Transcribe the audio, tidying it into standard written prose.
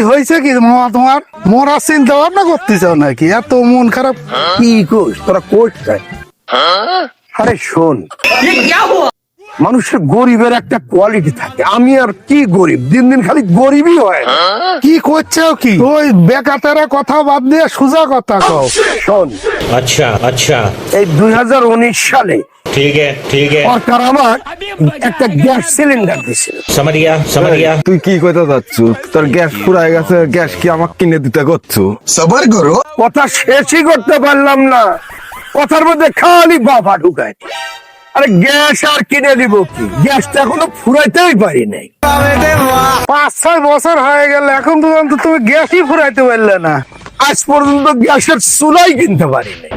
হয়েছে কি মামা তোমার? মরা চিন্তা ভাবনা করতেছ নাকি? এত মন খারাপ কি কোস তোরা কোথায়? আরে শোন, মানুষের গরিবের একটা কোয়ালিটি থাকে। আমি আর কি গরিব, দিন দিন খালি গরিবই হয়। কি করছো কি? ওই বেকাতারা কথা বাদ দিয়ে সোজা কথা কও। শোন, अच्छा अच्छा এই 2019 সালে ठीक है সরকার আমার একটা গ্যাস সিলিন্ডার দিছিল। समझ गया তুই কি কইতে যাচ্ছ? তোর গ্যাস ফুরাই গেছে, গ্যাস কি আমাকে কিনে দিতে করছো? সবার করো, কথা শেষই করতে পারলাম না, কথার মধ্যে খালি বাবা ঢুকায়। আরে গ্যাস আর কিনে দিব কি? গ্যাসটা এখনো ফুরাইতেই পারি নাই। 5-6 বছর হয়ে গেল, এখন পর্যন্ত তুমি গ্যাসই ফুরাইতে পারলে না। আজ পর্যন্ত গ্যাসের চুলাই কিনতে পারি নাই।